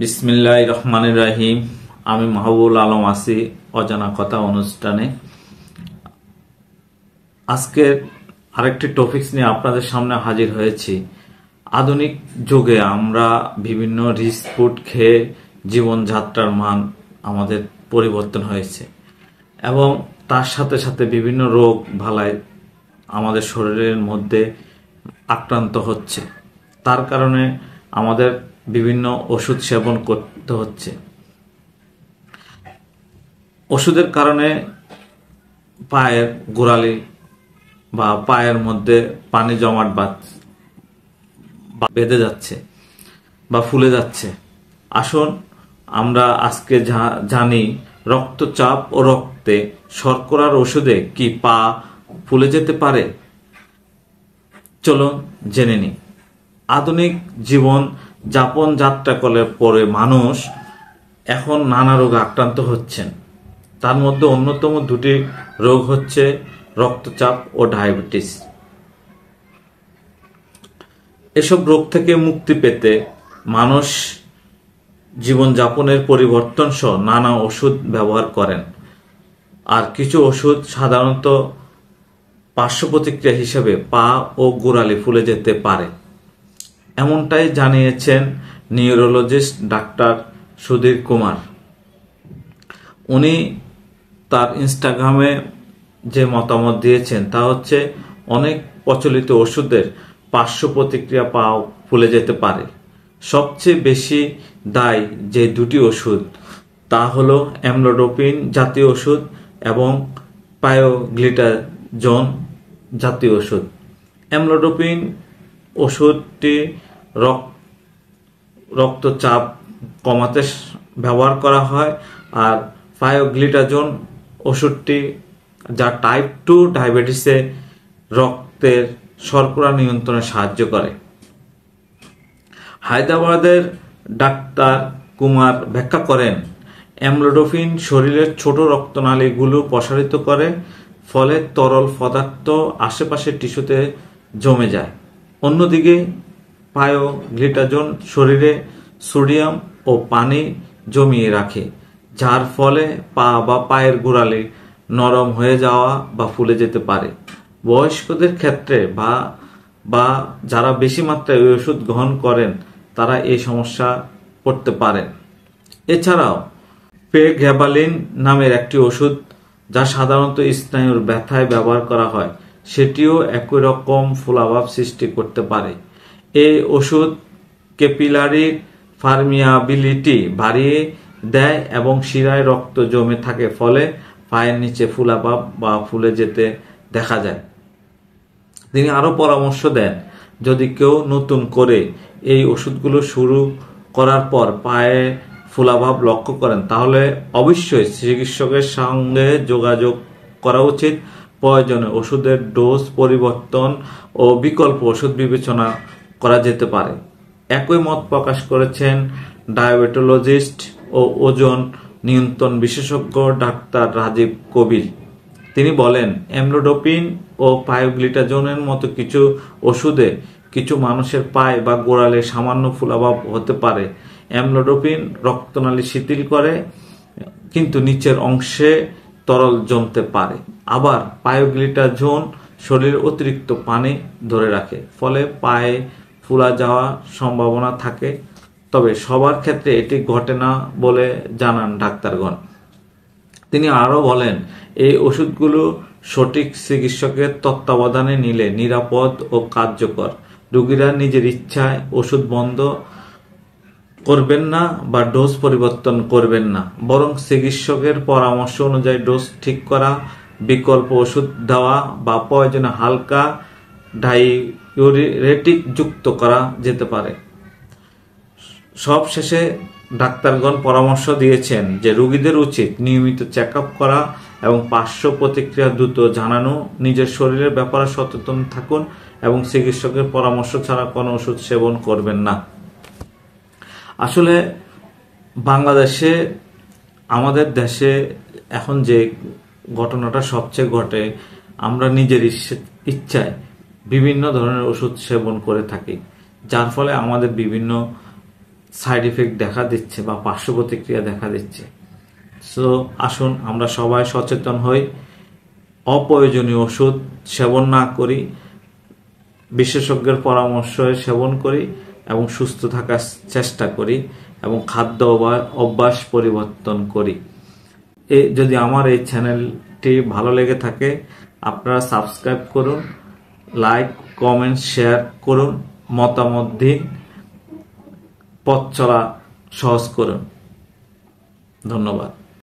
বিসমিল্লাহির রহমানির রহিম। আমি মাহবুবুল আলম আছি অজানা কথা অনুষ্ঠানে। আজকের আরেকটি টপিকস নিয়ে আপনাদের সামনে হাজির হয়েছি। আধুনিক যুগে আমরা বিভিন্ন রিচ ফুড খেয়ে জীবনযাত্রার মান আমাদের পরিবর্তন হয়েছে এবং তার সাথে সাথে বিভিন্ন রোগ বালাই আমাদের শরীরের মধ্যে আক্রান্ত হচ্ছে। তার কারণে আমাদের বিভিন্ন ওষুধ সেবন করতে হচ্ছে। ওষুধের কারণে পায়ের গোড়ালি বা পায়ের মধ্যে পানি জমাট বেঁধে যাচ্ছে বা ফুলে যাচ্ছে। আসুন আমরা আজকে জানি রক্তচাপ ও রক্তে শর্করার ওষুধে কি পা ফুলে যেতে পারে। চলুন জেনে নিই। আধুনিক জীবন যাপন যাত্রা করার পরে মানুষ এখন নানা রোগে আক্রান্ত হচ্ছেন। তার মধ্যে অন্যতম দুটি রোগ হচ্ছে রক্তচাপ ও ডায়াবেটিস। এসব রোগ থেকে মুক্তি পেতে মানুষ জীবনযাপনের পরিবর্তন সহ নানা ওষুধ ব্যবহার করেন। আর কিছু ওষুধ সাধারণত পার্শ্ব প্রতিক্রিয়া হিসেবে পা ও গোড়ালি ফুলে যেতে পারে, এমনটাই জানিয়েছেন নিউরোলজিস্ট ডাক্তার সুধীর কুমার। উনি তার ইনস্টাগ্রামে যে মতামত দিয়েছেন তা হচ্ছে অনেক প্রচলিত ওষুধের পার্শ্ব প্রতিক্রিয়া পা ফুলে যেতে পারে। সবচেয়ে বেশি দায়ী যে দুটি ওষুধ তা হলো অ্যামলোডোপিন জাতীয় ওষুধ এবং পায়োগ্লিটাজোন জাতীয় ওষুধ। অ্যামলোডোপিন ওষুধটি রক্তচাপ কমাতে ব্যবহার করা হয়, আর পায়োগ্লিটাজোন ওষুধটি যা টাইপ 2 ডায়াবেটিসে রক্তের শর্করা নিয়ন্ত্রণে সাহায্য করে। হায়দ্রাবাদের ডাক্তার কুমার ব্যাখ্যা করেন, অ্যামলোডোপিন শরীরের ছোট রক্তনালীগুলো প্রসারিত করে, ফলে তরল পদার্থ আশেপাশের টিস্যুতে জমে যায়। অন্যদিকে পায়োগ্লিটাজোন শরীরে সোডিয়াম ও পানি জমিয়ে রাখে, যার ফলে পা বা পায়ের গোড়ালি নরম হয়ে যাওয়া বা ফুলে যেতে পারে। বয়স্কদের ক্ষেত্রে বা যারা বেশি মাত্রায় এই ওষুধ গ্রহণ করেন তারা এই সমস্যা পড়তে পারেন। এছাড়াও প্রেগ্যাবালিন নামের একটি ওষুধ যা সাধারণত স্নায়ুর ব্যথায় ব্যবহার করা হয়, সেটিও একই রকম ফোলাভাব সৃষ্টি করতে পারে। এই ওষুধ ক্যাপিলারি পারমিয়াবিলিটি বাড়িয়ে দেয় এবং শিরায় রক্ত জমে থাকে, ফলে পায়ের নিচে ফোলাভাব বা ফুলে যেতে দেখা যায়। তিনি আরো পরামর্শ দেন, যদি কেউ নতুন করে এই ওষুধগুলো শুরু করার পর পায়ে ফোলাভাব লক্ষ্য করেন তাহলে অবশ্যই চিকিৎসকের সঙ্গে যোগাযোগ করা উচিত। প্রয়োজনে ওষুধের ডোজ পরিবর্তন ও বিকল্প ওষুধ বিবেচনা করা যেতে পারে। একই মত প্রকাশ করেছেন ডায়াবেটোলজিস্ট ও ওজন নিয়ন্ত্রণ বিশেষজ্ঞ ডাক্তার রাজীব কবির। তিনি বলেন, অ্যামলোডোপিন ও পায়োগ্লিটাজোনের মতো কিছু ওষুধে কিছু মানুষের পায়ে বা গোড়ালে সামান্য ফোলাভাব হতে পারে। অ্যামলোডোপিন রক্তনালী শিথিল করে, কিন্তু নিচের অংশে তরল জমতে পারে। আবার পায়োগ্লিটাজোন শরীরের অতিরিক্ত পানি ধরে রাখে, ফলে পায়ে ফুলা যাওয়ার সম্ভাবনা থাকে। তবে সবার ক্ষেত্রে এটি ঘটে না বলে জানান ডাক্তারগণ। তিনি আরো বলেন, এই ওষুধগুলো সঠিক চিকিৎসকের তত্ত্বাবধানে নিলে নিরাপদ ও কার্যকর। রোগীরা নিজের ইচ্ছায় ওষুধ বন্ধ করবেন না বা ডোজ পরিবর্তন করবেন না, বরং চিকিৎসকের পরামর্শ অনুযায়ী ডোজ ঠিক করা, বিকল্প ওষুধ দেওয়া বা প্রয়োজনে হালকা ডাইউরেটিক যুক্ত করা যেতে পারে। সব শেষে ডাক্তারগণ পরামর্শ দিয়েছেন যে রোগীদের উচিত নিয়মিত চেক আপ করা এবং পার্শ্ব প্রতিক্রিয়া দ্রুত জানানো। নিজের শরীরের ব্যাপারে সচেতন থাকুন এবং চিকিৎসকের পরামর্শ ছাড়া কোনো ওষুধ সেবন করবেন না। আসলে বাংলাদেশে, আমাদের দেশে এখন যে ঘটনাটা সবচেয়ে ঘটে, আমরা নিজের ইচ্ছায় বিভিন্ন ধরনের ওষুধ সেবন করে থাকি, যার ফলে আমাদের বিভিন্ন সাইড ইফেক্ট দেখা দিচ্ছে বা পার্শ্ব প্রতিক্রিয়া দেখা দিচ্ছে। সো আসুন আমরা সবাই সচেতন হই, অপ্রয়োজনীয় ওষুধ সেবন না করি, বিশেষজ্ঞের পরামর্শ সেবন করি এবং সুস্থ থাকার চেষ্টা করি এবং খাদ্য অভ্যাস পরিবর্তন করি। যদি আমার এই চ্যানেলটি ভালো লেগে থাকে আপনারা সাবস্ক্রাইব করুন, লাইক কমেন্ট শেয়ার করুন, মতামত দিন, পথ চলা সহজ করুন। ধন্যবাদ।